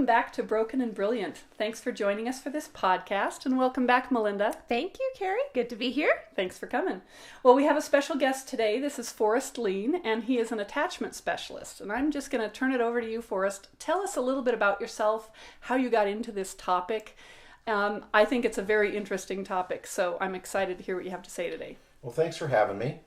welcome back to Broken and Brilliant. Thanks for joining us for this podcast, and welcome back, Melinda. Thank you, Carrie. Good to be here. Thanks for coming. Well, we have a special guest today. This is Forrest Lien, and he is an attachment specialist. And I'm just going to turn it over to you, Forrest. Tell us a little bit about yourself, how you got into this topic. I think it's a very interesting topic, so I'm excited to hear what you have to say today. Well, thanks for having me.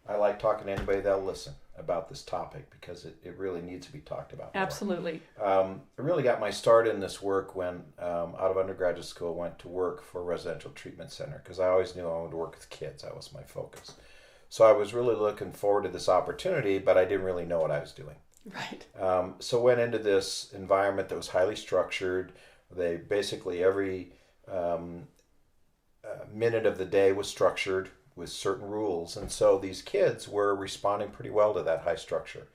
I like talking to anybody that'll listen about this topic because it really needs to be talked about more. Absolutely. I really got my start in this work when, out of undergraduate school, went to work for a residential treatment center because I always knew I wanted to work with kids. That was my focus. So I was really looking forward to this opportunity, but I didn't really know what I was doing. Right. So went into this environment that was highly structured. They basically every minute of the day was structured with certain rules, and so these kids were responding pretty well to that high structure.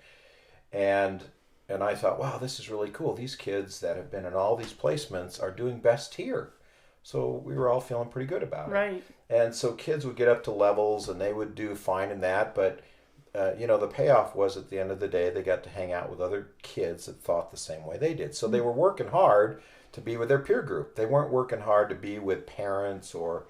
And I thought, wow, this is really cool. These kids that have been in all these placements are doing best here. So we were all feeling pretty good about it. Right. And so kids would get up to levels and they would do fine in that, but the payoff was at the end of the day they got to hang out with other kids that thought the same way they did. So they were working hard to be with their peer group. They weren't working hard to be with parents or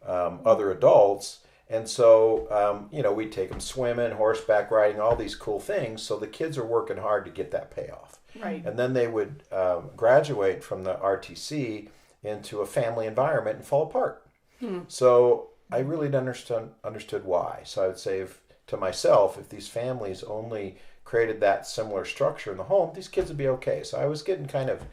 other adults. And so, we'd take them swimming, horseback riding, all these cool things. So the kids are working hard to get that payoff. Right. And then they would graduate from the RTC into a family environment and fall apart. So I really understood why. So I would say to myself, if these families only created that similar structure in the home, these kids would be okay. So I was getting kind of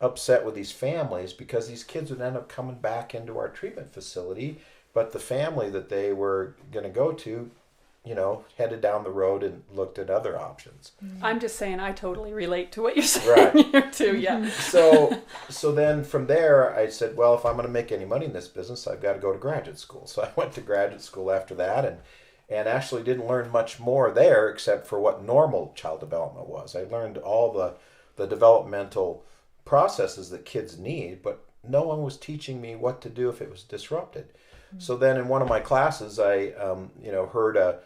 upset with these families because these kids would end up coming back into our treatment facility, but the family that they were going to go to, headed down the road and looked at other options. I'm just saying I totally relate to what you're saying here too, yeah. So then from there I said, well, if I'm going to make any money in this business, I've got to go to graduate school. So I went to graduate school after that and actually didn't learn much more there except for what normal child development was. I learned all the developmental processes that kids need, but no one was teaching me what to do if it was disrupted. So then in one of my classes, I heard a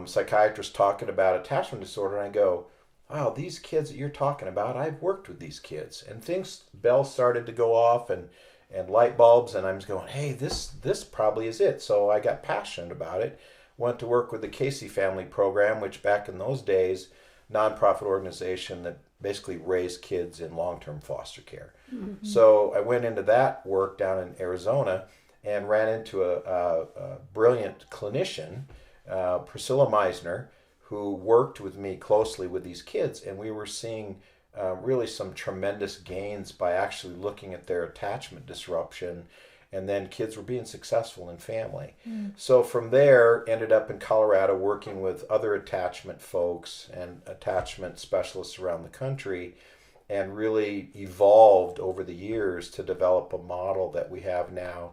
psychiatrist talking about attachment disorder, and I go, wow, these kids that you're talking about, I've worked with these kids. And bells started to go off and light bulbs, and I'm just going, hey, this probably is it. So I got passionate about it, went to work with the Casey Family Program, which back in those days, nonprofit organization that basically raised kids in long-term foster care. Mm-hmm. So I went into that work down in Arizona and ran into a brilliant clinician, Priscilla Meisner, who worked with me closely with these kids, and we were seeing really some tremendous gains by actually looking at their attachment disruption, and then kids were being successful in family. So from there, ended up in Colorado working with other attachment folks and attachment specialists around the country, and really evolved over the years to develop a model that we have now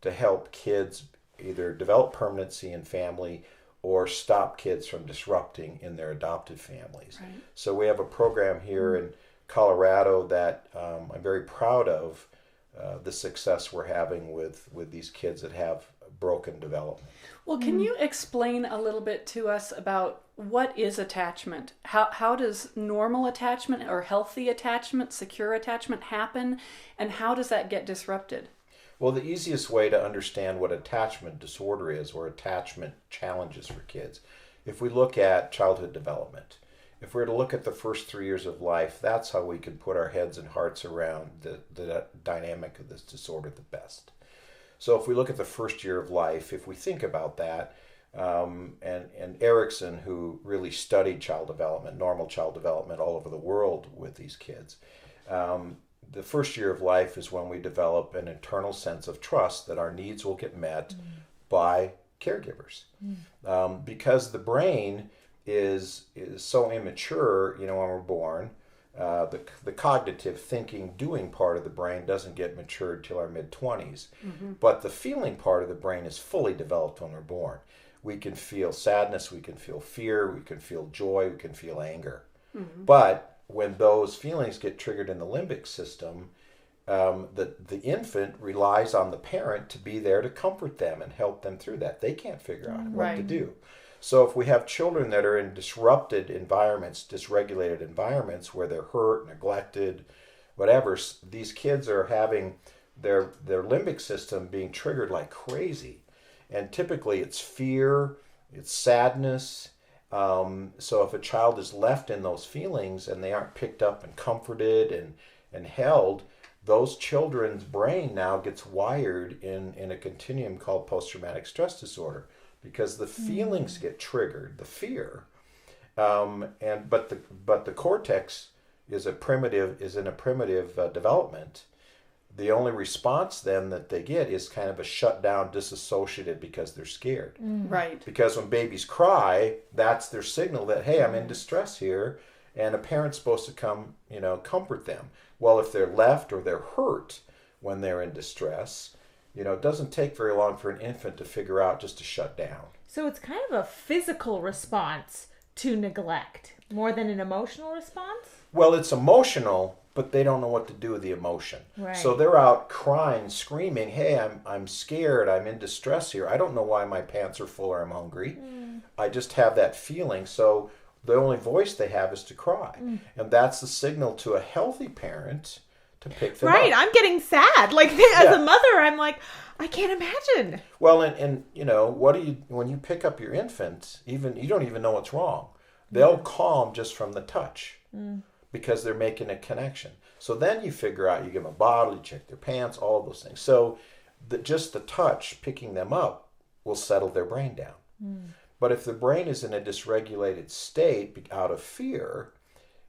to help kids either develop permanency in family or stop kids from disrupting in their adopted families. Right. So we have a program here in Colorado that I'm very proud of, the success we're having with these kids that have broken development. Well, can you explain a little bit to us about what is attachment? How does normal attachment or healthy attachment, secure attachment happen, and how does that get disrupted? Well, the easiest way to understand what attachment disorder is, or attachment challenges for kids, if we look at childhood development, if we were to look at the first 3 years of life, that's how we can put our heads and hearts around the dynamic of this disorder the best. So if we look at the first year of life, if we think about that, and Erickson, who really studied child development, normal child development all over the world with these kids, the first year of life is when we develop an internal sense of trust that our needs will get met by caregivers. Because the brain is so immature, when we're born, the cognitive thinking, doing part of the brain doesn't get matured till our mid-20s. But the feeling part of the brain is fully developed when we're born. We can feel sadness, we can feel fear, we can feel joy, we can feel anger. But when those feelings get triggered in the limbic system, the infant relies on the parent to be there to comfort them and help them through that. They can't figure out what to do. So if we have children that are in disrupted environments, dysregulated environments where they're hurt, neglected, whatever, these kids are having their limbic system being triggered like crazy. And typically it's fear, it's sadness. So if a child is left in those feelings and they aren't picked up and comforted and held, those children's brain now gets wired in a continuum called post-traumatic stress disorder, because the feelings get triggered, the fear, but the cortex is in a primitive development. The only response then that they get is kind of a shutdown, disassociated, because they're scared. Right. Because when babies cry, that's their signal that, hey, I'm in distress here, and a parent's supposed to come, comfort them. Well, if they're left or they're hurt when they're in distress, it doesn't take very long for an infant to figure out just to shut down. So it's kind of a physical response to neglect more than an emotional response? Well, it's emotional, but they don't know what to do with the emotion. Right. So they're out crying, screaming, hey, I'm scared, I'm in distress here. I don't know why my pants are full or I'm hungry. I just have that feeling. So the only voice they have is to cry. And that's the signal to a healthy parent to pick them up. Right, I'm getting sad. Like, as a mother, I'm like, I can't imagine. Well, and what do you, when you pick up your infant, you don't even know what's wrong. They'll calm just from the touch because they're making a connection. So then you figure out, you give them a bottle, you check their pants, all those things. So just the touch, picking them up, will settle their brain down. But if the brain is in a dysregulated state out of fear,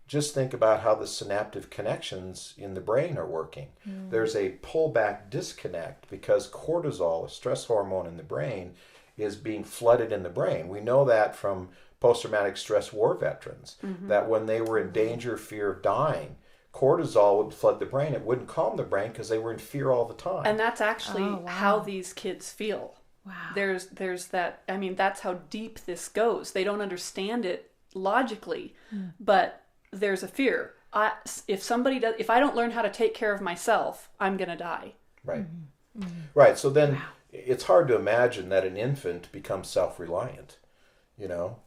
just think about how the synaptic connections in the brain are working. There's a pullback disconnect because cortisol, a stress hormone in the brain, is being flooded in the brain. We know that from post-traumatic stress war veterans, that when they were in danger, fear of dying, cortisol would flood the brain. It wouldn't calm the brain because they were in fear all the time. And that's actually how these kids feel. Wow. There's that, that's how deep this goes. They don't understand it logically, but there's a fear. If I don't learn how to take care of myself, I'm going to die. Right. Right. So then it's hard to imagine that an infant becomes self-reliant,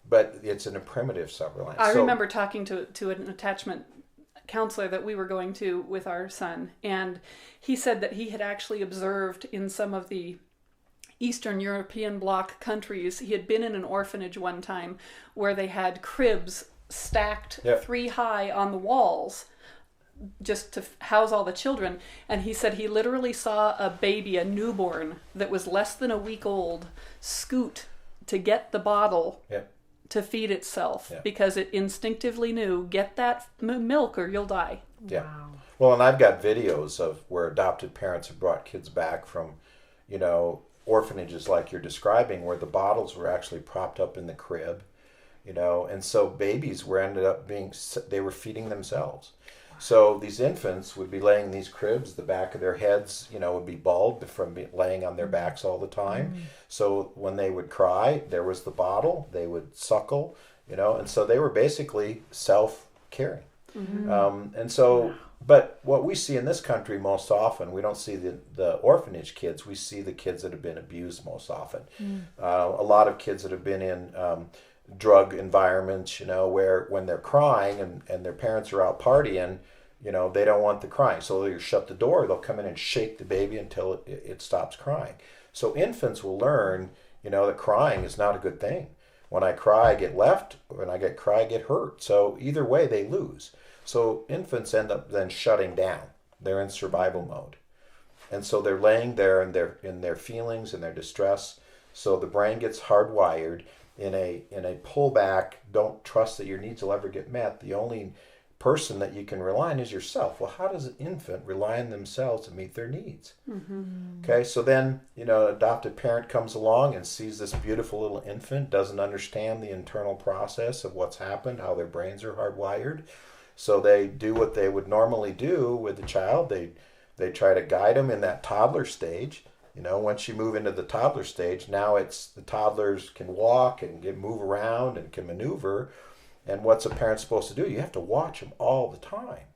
but it's in a primitive self-reliance. I remember talking to an attachment counselor that we were going to with our son, and he said that he had actually observed in some of the Eastern European bloc countries, he had been in an orphanage one time where they had cribs stacked 3 high on the walls just to house all the children. And he said he literally saw a baby, a newborn that was less than a week old, scoot to get the bottle to feed itself because it instinctively knew, get that milk or you'll die. Yeah. Wow. Well, and I've got videos of where adopted parents have brought kids back from, orphanages like you're describing, where the bottles were actually propped up in the crib, and so babies ended up they were feeding themselves. So these infants would be laying in these cribs, the back of their heads, would be bald from laying on their backs all the time. So when they would cry, there was the bottle, they would suckle, and so they were basically self-caring. And so, but what we see in this country most often, we don't see the orphanage kids, we see the kids that have been abused most often. A lot of kids that have been in drug environments, where when they're crying and their parents are out partying, they don't want the crying. So they'll shut the door, they'll come in and shake the baby until it stops crying. So infants will learn, that crying is not a good thing. When I cry, I get left. When I cry, I get hurt. So either way, they lose. So infants end up then shutting down. They're in survival mode. And so they're laying there in their feelings and their distress. So the brain gets hardwired in a pullback, don't trust that your needs will ever get met. The only person that you can rely on is yourself. Well, how does an infant rely on themselves to meet their needs? Okay, so then, an adopted parent comes along and sees this beautiful little infant, doesn't understand the internal process of what's happened, how their brains are hardwired. So they do what they would normally do with the child. They try to guide them in that toddler stage. Once you move into the toddler stage, now it's the toddlers can walk and move around and can maneuver. And what's a parent supposed to do? You have to watch them all the time.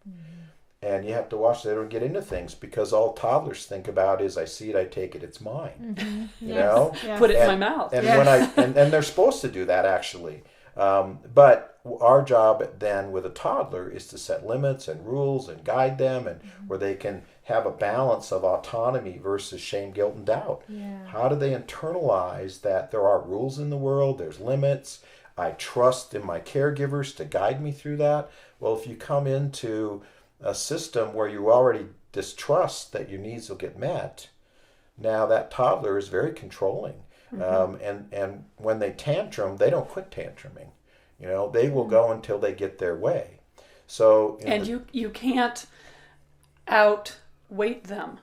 And you have to watch they don't get into things, because all toddlers think about is, I see it, I take it, it's mine. You know? Yes. Put it in my mouth. And when and they're supposed to do that, actually. But our job then with a toddler is to set limits and rules and guide them, and where they can have a balance of autonomy versus shame, guilt, and doubt. Yeah. How do they internalize that there are rules in the world, there's limits, I trust in my caregivers to guide me through that? Well, if you come into a system where you already distrust that your needs will get met, now that toddler is very controlling. And when they tantrum, they don't quit tantruming. You know, they will go until they get their way. So you can't outweight them.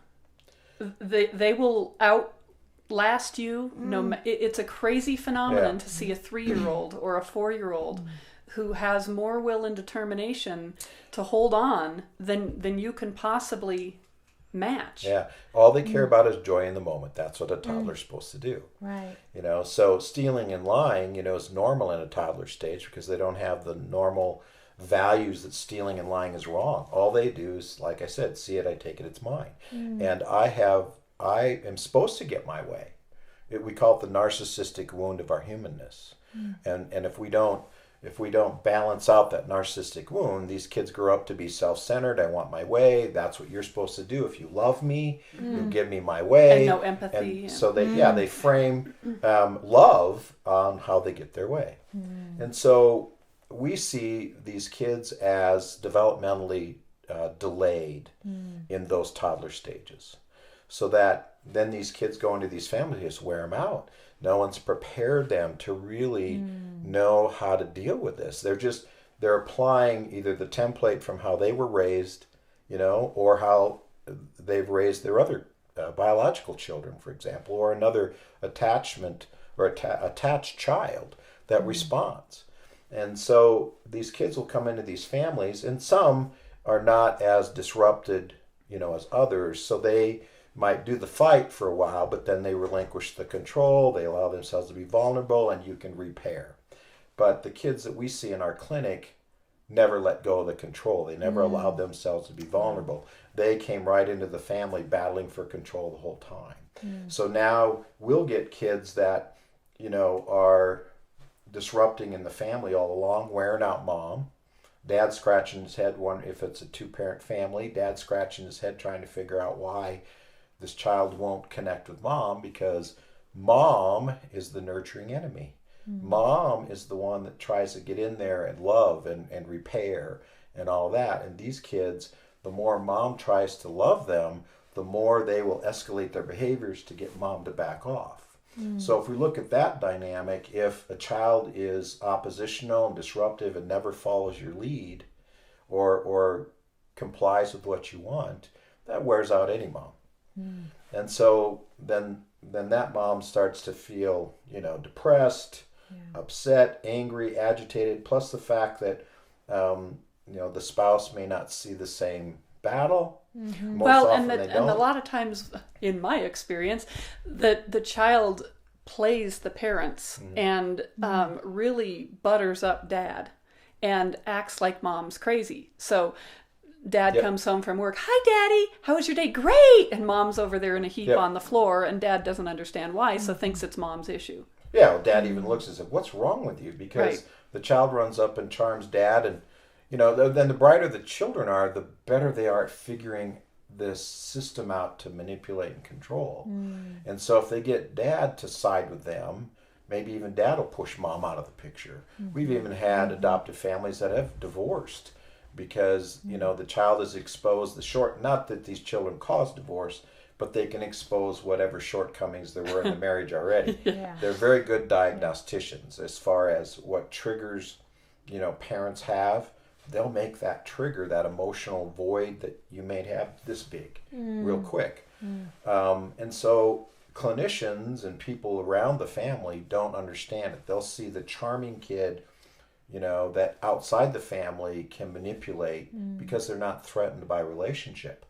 They will outlast you. It's a crazy phenomenon to see a 3-year-old or a 4-year-old who has more will and determination to hold on than you can possibly match. Yeah. All they care about is joy in the moment. That's what a toddler's supposed to do. Right. You know, so stealing and lying, is normal in a toddler stage, because they don't have the normal values that stealing and lying is wrong. All they do is, like I said, see it, I take it, it's mine. And I am supposed to get my way. We call it the narcissistic wound of our humanness. And if we don't balance out that narcissistic wound, these kids grow up to be self-centered. I want my way. That's what you're supposed to do. If you love me, you give me my way. And no empathy. And so they frame love on how they get their way. And so we see these kids as developmentally delayed in those toddler stages. So that then these kids go into these families, just wear them out. No one's prepared them to really know how to deal with this. They're applying either the template from how they were raised, or how they've raised their other biological children, for example, or another attachment or attached child that responds. And so these kids will come into these families, and some are not as disrupted, as others. So they might do the fight for a while, but then they relinquish the control. They allow themselves to be vulnerable, and you can repair. But the kids that we see in our clinic never let go of the control. They never allowed themselves to be vulnerable. They came right into the family battling for control the whole time. So now we'll get kids that, are disrupting in the family all along, wearing out mom. Dad scratching his head, if it's a 2-parent family, dad scratching his head trying to figure out why this child won't connect with mom, because mom is the nurturing enemy. Mom is the one that tries to get in there and love and repair and all that. And these kids, the more mom tries to love them, the more they will escalate their behaviors to get mom to back off. So if we look at that dynamic, if a child is oppositional and disruptive and never follows your lead or complies with what you want, that wears out any mom. And so then that mom starts to feel, depressed, upset, angry, agitated, plus the fact that, the spouse may not see the same battle. Well, and a lot of times, in my experience, the child plays the parents and really butters up dad and acts like mom's crazy. So dad comes home from work. Hi, Daddy. How was your day? Great. And mom's over there in a heap on the floor, and dad doesn't understand why, so thinks it's mom's issue. Yeah, well, dad even looks and says, "What's wrong with you?" Because the child runs up and charms dad, and then the brighter the children are, the better they are at figuring this system out to manipulate and control. And so if they get dad to side with them, maybe even dad will push mom out of the picture. We've even had adoptive families that have divorced because the child is exposed not that these children cause divorce, but they can expose whatever shortcomings there were in the marriage already. They're very good diagnosticians as far as what triggers parents have. They'll make that trigger, that emotional void that you may have this big real quick. And so clinicians and people around the family don't understand it. They'll see the charming kid, that outside the family can manipulate because they're not threatened by relationship.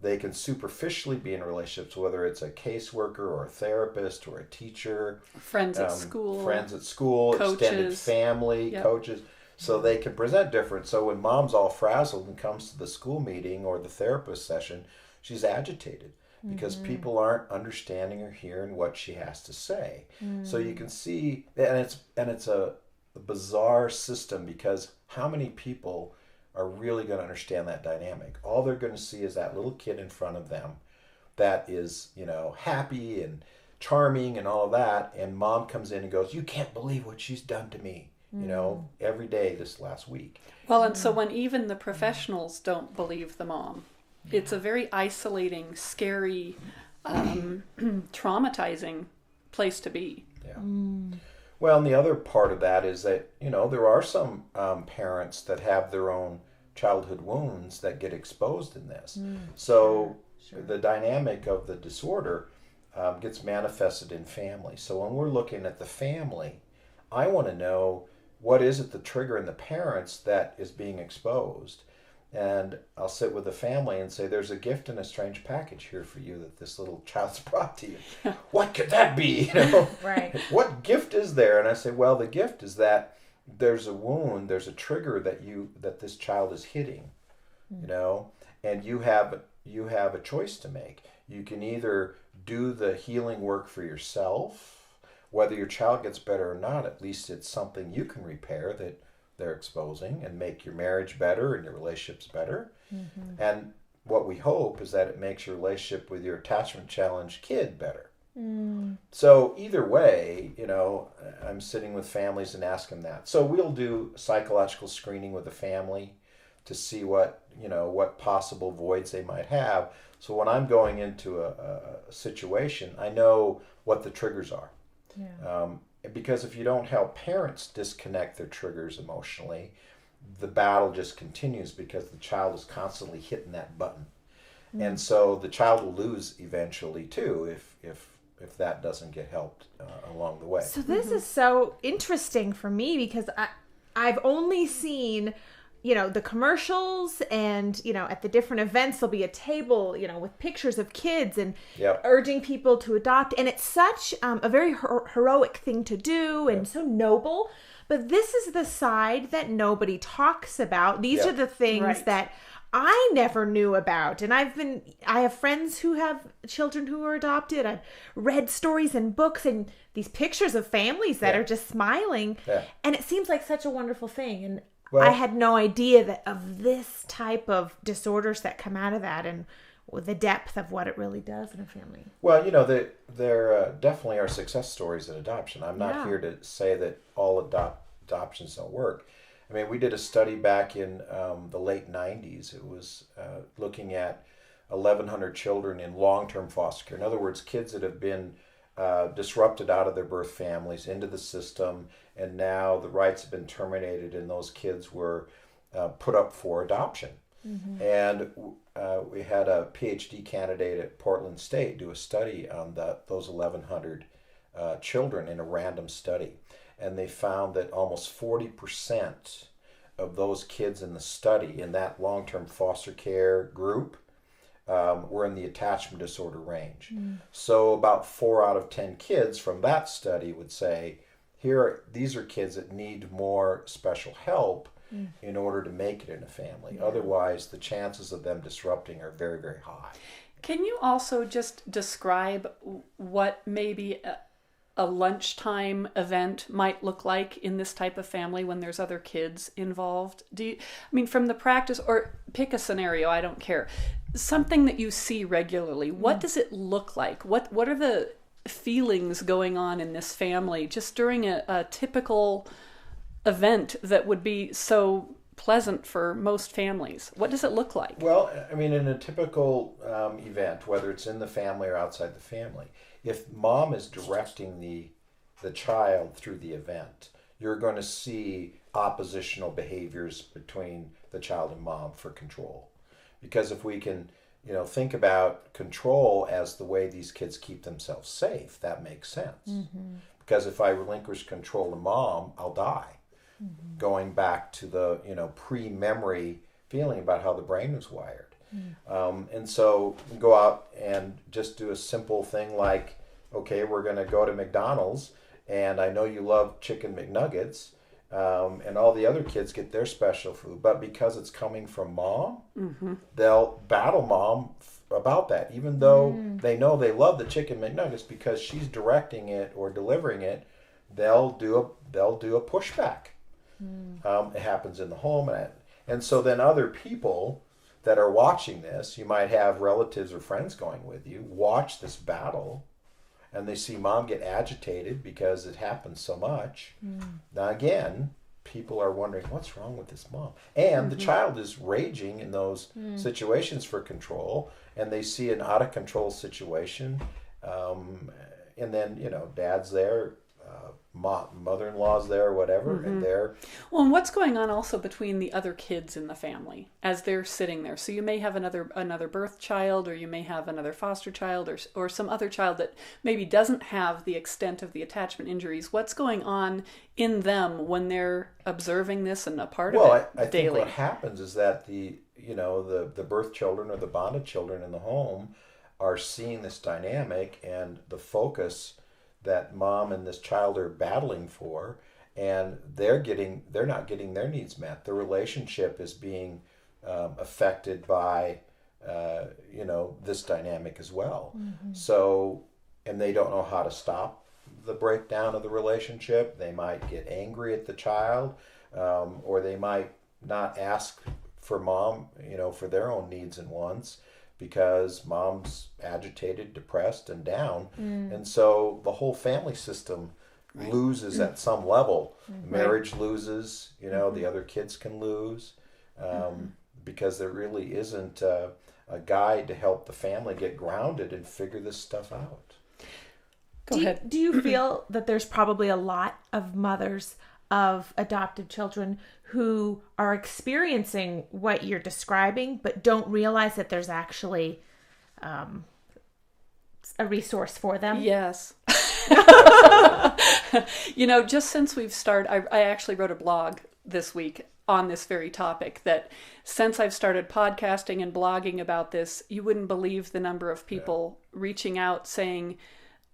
They can superficially be in relationships, whether it's a caseworker or a therapist or a teacher. Friends at school. Coaches. Extended family, coaches. so they can present different. So when mom's all frazzled and comes to the school meeting or the therapist session, she's agitated because people aren't understanding or hearing what she has to say. So you can see, and it's a bizarre system, because how many people are really going to understand that dynamic? All they're going to see is that little kid in front of them that is, happy and charming and all of that, and mom comes in and goes, "You can't believe what she's done to me," every day this last week. Well, and so when even the professionals don't believe the mom, it's a very isolating, scary, traumatizing place to be. Yeah. Well, and the other part of that is that, there are some parents that have their own childhood wounds that get exposed in this. So the dynamic of the disorder gets manifested in family. So when we're looking at the family, I want to know, what is it the trigger in the parents that is being exposed? And I'll sit with the family and say, there's a gift in a strange package here for you that this little child's brought to you. What could that be? Right. What gift is there? And I say, well, the gift is that there's a wound, there's a trigger that this child is hitting, and you have a choice to make. You can either do the healing work for yourself, whether your child gets better or not, at least it's something you can repair that they're exposing, and make your marriage better and your relationships better. And what we hope is that it makes your relationship with your attachment challenged kid better. So either way, I'm sitting with families and ask them that. So we'll do psychological screening with the family to see what possible voids they might have. So when I'm going into a situation, I know what the triggers are. Yeah. Because if you don't help parents disconnect their triggers emotionally, the battle just continues, because the child is constantly hitting that button. And so the child will lose eventually too if that doesn't get helped along the way. So this is so interesting for me, because I've only seen, the commercials, and, at the different events, there'll be a table, with pictures of kids and urging people to adopt. And it's such a very heroic thing to do, and so noble. But this is the side that nobody talks about. These are the things that I never knew about. And I have friends who have children who are adopted. I've read stories and books and these pictures of families that are just smiling. And it seems like such a wonderful thing. And I had no idea of this type of disorders that come out of that, and the depth of what it really does in a family. Well, there definitely are success stories in adoption. I'm not here to say that all adoptions don't work. I mean, we did a study back in the late 90s. It was looking at 1,100 children in long-term foster care. In other words, kids that have been disrupted out of their birth families into the system, and now the rights have been terminated, and those kids were put up for adoption. And we had a PhD candidate at Portland State do a study on those 1,100 children in a random study. And they found that almost 40% of those kids in the study, in that long-term foster care group, were in the attachment disorder range. So about 4 out of 10 kids from that study would say, these are kids that need more special help in order to make it in a family. Otherwise, the chances of them disrupting are very, very high. Can you also just describe what maybe a lunchtime event might look like in this type of family when there's other kids involved? From the practice, or pick a scenario, I don't care. Something that you see regularly. What does it look like? What are the feelings going on in this family just during a typical event that would be so pleasant for most families? What does it look like? Well, in a typical event, whether it's in the family or outside the family, if mom is directing the child through the event, you're going to see oppositional behaviors between the child and mom for control. Because if we can, think about control as the way these kids keep themselves safe, that makes sense. Because if I relinquish control to mom, I'll die. Going back to the, pre-memory feeling about how the brain was wired. And so go out and just do a simple thing like, okay, we're going to go to McDonald's, and I know you love chicken McNuggets. and all the other kids get their special food. But because it's coming from mom, they'll battle mom about that, even though they know they love the chicken McNuggets, because she's directing it or delivering it. They'll do a pushback. It happens in the home, and so then other people that are watching this, you might have relatives or friends going with you, watch this battle, and they see mom get agitated because it happens so much. Now again, people are wondering, what's wrong with this mom? And the child is raging in those situations for control, and they see an out of control situation, and then dad's there, mother-in-law's there, whatever, and they're... Well, and what's going on also between the other kids in the family as they're sitting there? So you may have another birth child, or you may have another foster child, or some other child that maybe doesn't have the extent of the attachment injuries. What's going on in them when they're observing this and a part of it Well, I think daily? what happens is that the birth children or the bonded children in the home are seeing this dynamic and the focus that mom and this child are battling for, and they're not getting their needs met. The relationship is being affected by this dynamic as well. So, and they don't know how to stop the breakdown of the relationship. They might get angry at the child, or they might not ask for mom, for their own needs and wants, because mom's agitated, depressed, and down. And so the whole family system loses at some level. Marriage loses, the other kids can lose, because there really isn't a guide to help the family get grounded and figure this stuff out. Go ahead. Do you feel that there's probably a lot of mothers of adopted children who are experiencing what you're describing, but don't realize that there's actually a resource for them? Yes. Just since we've started, I actually wrote a blog this week on this very topic, that since I've started podcasting and blogging about this, you wouldn't believe the number of people reaching out saying,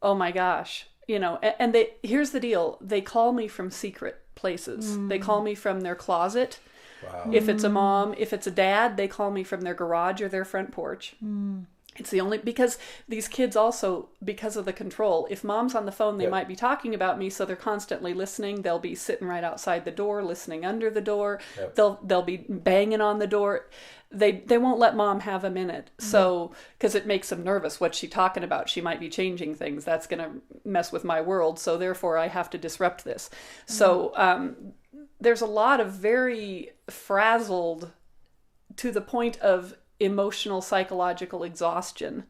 oh my gosh, and here's the deal. They call me from secret places. They call me from their closet. Wow. If it's a mom, if it's a dad, they call me from their garage or their front porch. It's the only, because these kids also, because of the control, if mom's on the phone, they might be talking about me, so they're constantly listening. They'll be sitting right outside the door, listening under the door. They'll be banging on the door. They won't let mom have a minute. So, because it makes them nervous. What's she talking about? She might be changing things. That's going to mess with my world. So therefore I have to disrupt this. So, there's a lot of very frazzled, to the point of emotional, psychological exhaustion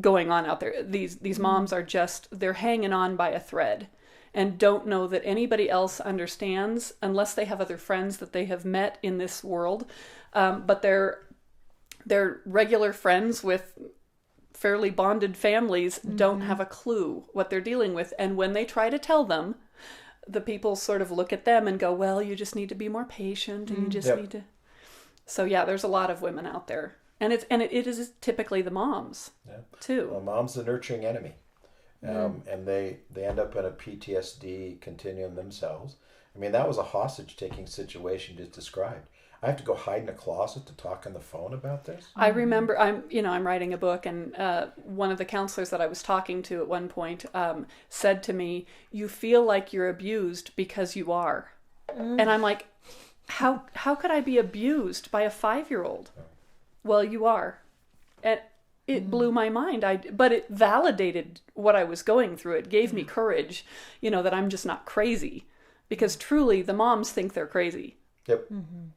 going on out there. These moms are they're hanging on by a thread and don't know that anybody else understands, unless they have other friends that they have met in this world. But they're regular friends with fairly bonded families don't have a clue what they're dealing with. And when they try to tell them, the people sort of look at them and go, well, you just need to be more patient, and you just need to... So yeah, there's a lot of women out there, and it is typically the moms too. Well, mom's the nurturing enemy, and they end up in a PTSD continuum themselves. I mean, that was a hostage taking situation just described. I have to go hide in a closet to talk on the phone about this. I remember I'm writing a book, and one of the counselors that I was talking to at one point said to me, "You feel like you're abused because you are," and I'm like, How could I be abused by a 5-year-old? Well, you are. And it blew my mind. But it validated what I was going through. It gave me courage, that I'm just not crazy. Because truly, the moms think they're crazy. Yep.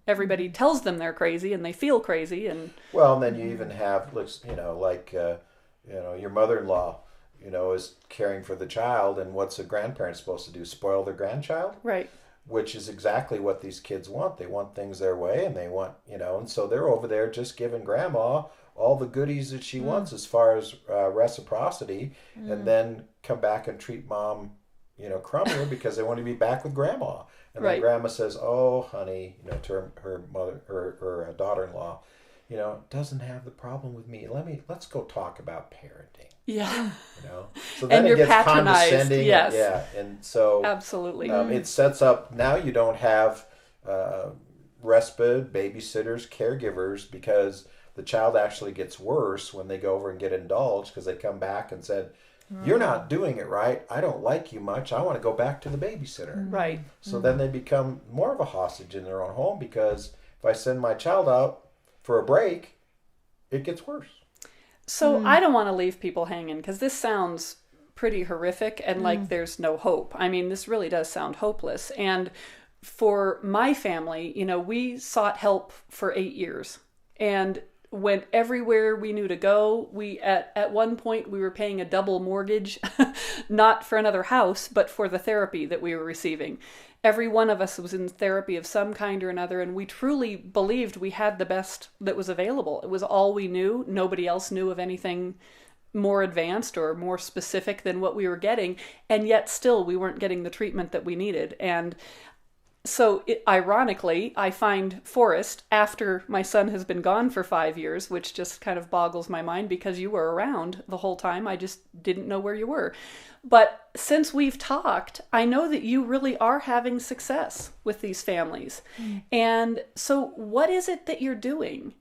Everybody tells them they're crazy, and they feel crazy. And then you even have, your mother-in-law, is caring for the child, and what's a grandparent supposed to do? Spoil their grandchild? Right. Which is exactly what these kids want. They want things their way, and they want, and so they're over there just giving grandma all the goodies that she wants as far as reciprocity, and then come back and treat mom, crummier because they want to be back with grandma. And then grandma says, oh, honey, to her mother, her daughter-in-law, doesn't have the problem with me. Let's go talk about parenting. Yeah. So then and it gets patronized. condescending. Yes. Yeah. And so absolutely. it sets up, now you don't have respite, babysitters, caregivers, because the child actually gets worse when they go over and get indulged, because they come back and said, you're not doing it right. I don't like you much. I want to go back to the babysitter. Right. So then they become more of a hostage in their own home, because if I send my child out for a break, it gets worse. So I don't want to leave people hanging, because this sounds pretty horrific and like there's no hope. I mean, this really does sound hopeless. And for my family, we sought help for 8 years and went everywhere we knew to go. We at one point we were paying a double mortgage, not for another house, but for the therapy that we were receiving. Every one of us was in therapy of some kind or another, and we truly believed we had the best that was available. It was all we knew. Nobody else knew of anything more advanced or more specific than what we were getting, and yet still we weren't getting the treatment that we needed. And so ironically, I find Forrest after my son has been gone for 5 years, which just kind of boggles my mind, because you were around the whole time. I just didn't know where you were. But since we've talked, I know that you really are having success with these families. And so what is it that you're doing?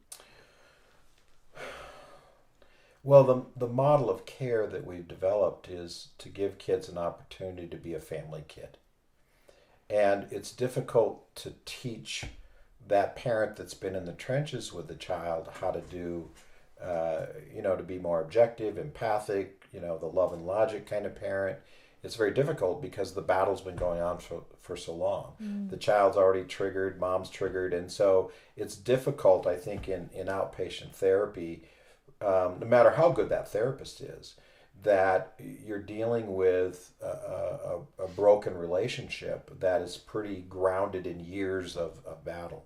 Well, the model of care that we've developed is to give kids an opportunity to be a family kid. And it's difficult to teach that parent that's been in the trenches with the child how to do, to be more objective, empathic, the love and logic kind of parent. It's very difficult because the battle's been going on for so long. The child's already triggered, mom's triggered. And so it's difficult, I think, in outpatient therapy, no matter how good that therapist is, that you're dealing with a broken relationship that is pretty grounded in years of battle.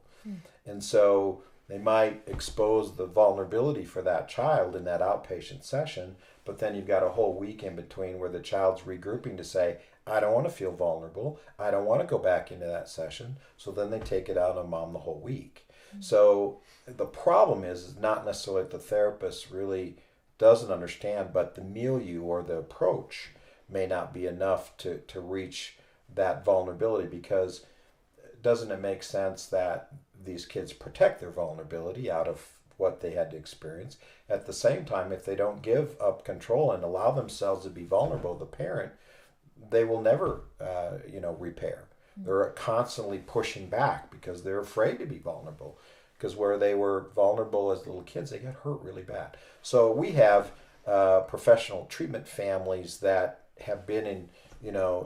And so they might expose the vulnerability for that child in that outpatient session, but then you've got a whole week in between where the child's regrouping to say, I don't want to feel vulnerable. I don't want to go back into that session. So then they take it out on mom the whole week. So the problem is not necessarily that the therapist really doesn't understand, but the milieu or the approach may not be enough to reach that vulnerability, because doesn't it make sense that these kids protect their vulnerability out of what they had to experience? At the same time, if they don't give up control and allow themselves to be vulnerable, the parent, they will never, repair. They're constantly pushing back because they're afraid to be vulnerable. Because where they were vulnerable as little kids, they got hurt really bad. So we have professional treatment families that have been in,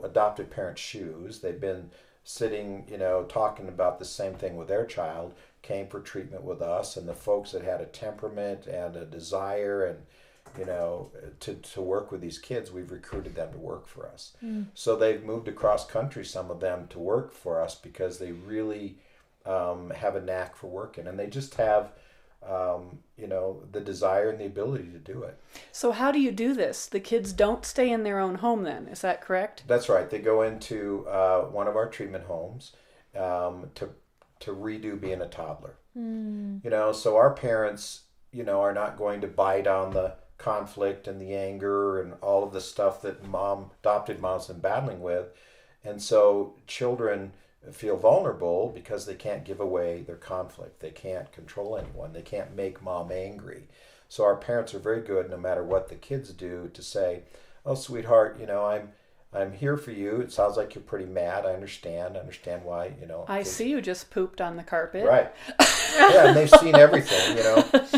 adopted parents' shoes. They've been sitting, talking about the same thing with their child, came for treatment with us, and the folks that had a temperament and a desire and, to work with these kids, we've recruited them to work for us. So they've moved across country, some of them, to work for us because they really have a knack for working, and they just have the desire and the ability to do it. So how do you do this? The kids don't stay in their own home then, is that correct? That's right. They go into one of our treatment homes to redo being a toddler. So our parents, are not going to bite on the conflict and the anger and all of the stuff that adopted mom's been battling with. And so children feel vulnerable because they can't give away their conflict. They can't control anyone. They can't make mom angry. So our parents are very good, no matter what the kids do, to say, oh, sweetheart, I'm here for you. It sounds like you're pretty mad. I understand why, I see you just pooped on the carpet. Right. Yeah, and they've seen everything,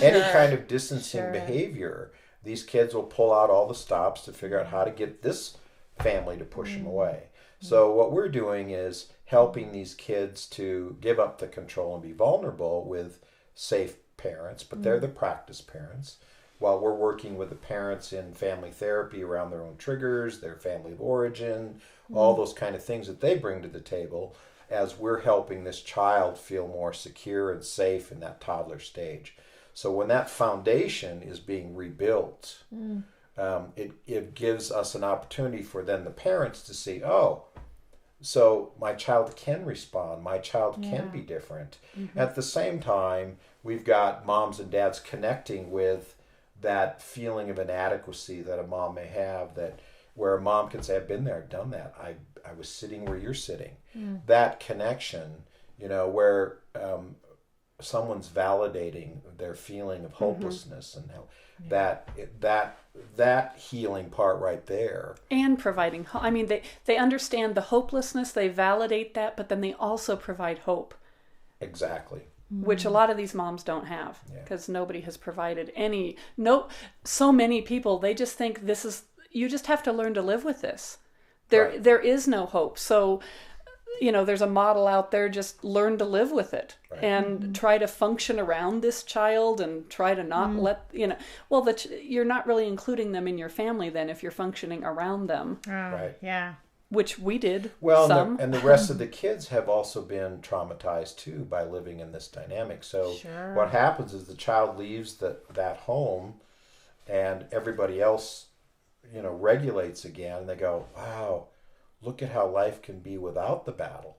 Any kind of distancing behavior, these kids will pull out all the stops to figure out how to get this family to push them away. So what we're doing is helping these kids to give up the control and be vulnerable with safe parents, but they're the practice parents, while we're working with the parents in family therapy around their own triggers, their family of origin, all those kind of things that they bring to the table, as we're helping this child feel more secure and safe in that toddler stage. So when that foundation is being rebuilt, it gives us an opportunity for then the parents to see, oh, So my child can respond. My child can be different. At the same time, we've got moms and dads connecting with that feeling of inadequacy that a mom may have, that where a mom can say, I've been there, done that. I was sitting where you're sitting. That connection, where someone's validating their feeling of hopelessness and how that healing part right there. And providing, I mean, they understand the hopelessness, they validate that, but then they also provide hope. Exactly. Which a lot of these moms don't have, because nobody has provided so many people, they just think you just have to learn to live with this. There is no hope. So, there's a model out there, just learn to live with it and try to function around this child and try to not you're not really including them in your family then if you're functioning around them. Right. Yeah. Which we did. Well, some. And the rest of the kids have also been traumatized too by living in this dynamic. So what happens is the child leaves that home and everybody else, regulates again. And they go, wow, look at how life can be without the battle.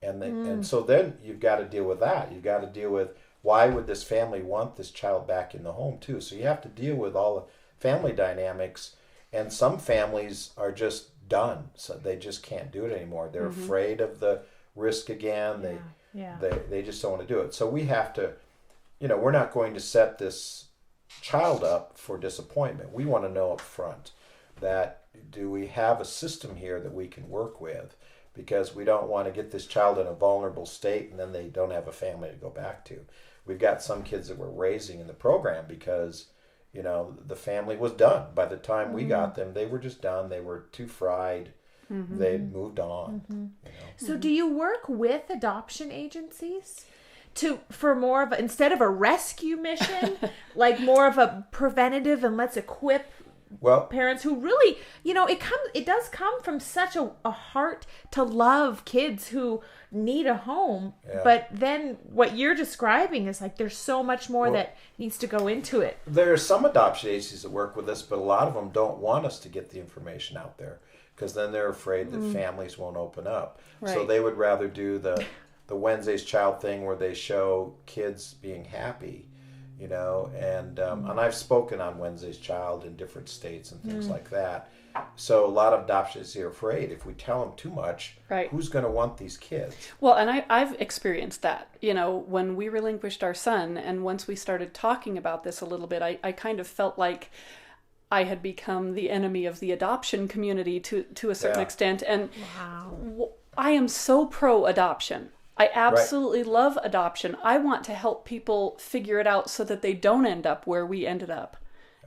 And so then you've got to deal with that. You've got to deal with, why would this family want this child back in the home too? So you have to deal with all the family dynamics. And some families are just done, so they just can't do it anymore. They're afraid of the risk again. They just don't want to do it. So we have to, we're not going to set this child up for disappointment. We want to know up front that, do we have a system here that we can work with? Because we don't want to get this child in a vulnerable state and then they don't have a family to go back to. We've got some kids that we're raising in the program because the family was done. By the time we got them, they were just done. They were too fried. They'd moved on. So do you work with adoption agencies for more of instead of a rescue mission, like more of a preventative, and let's equip parents who really, it does come from such a heart to love kids who need a home. But then what you're describing is like there's so much more that needs to go into it. There are some adoption agencies that work with us, but a lot of them don't want us to get the information out there because then they're afraid that families won't open up. So they would rather do the Wednesday's Child thing where they show kids being happy. And I've spoken on Wednesday's Child in different states and things like that. So a lot of adoptions are afraid if we tell them too much, who's going to want these kids? Well, and I've experienced that, when we relinquished our son, and once we started talking about this a little bit, I kind of felt like I had become the enemy of the adoption community to a certain extent. And I am so pro-adoption. I absolutely love adoption. I want to help people figure it out so that they don't end up where we ended up.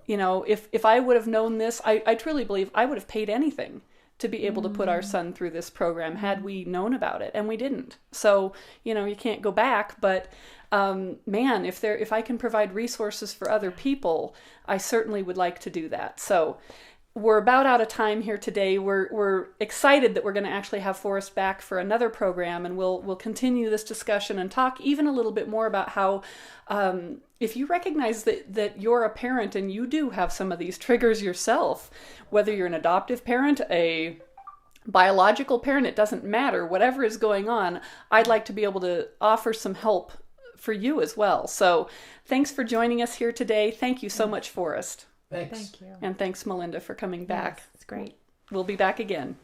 If I would have known this, I truly believe I would have paid anything to be able to put our son through this program had we known about it, and we didn't. So, you can't go back, but man, if I can provide resources for other people, I certainly would like to do that. So we're about out of time here today. We're excited that we're going to actually have Forrest back for another program, and we'll continue this discussion and talk even a little bit more about how if you recognize that you're a parent and you do have some of these triggers yourself, whether you're an adoptive parent, a biological parent, it doesn't matter. Whatever is going on, I'd like to be able to offer some help for you as well. So thanks for joining us here today. Thank you so much, Forrest. Thanks. Thank you. And thanks, Melinda, for coming back. Yes, it's great. We'll be back again.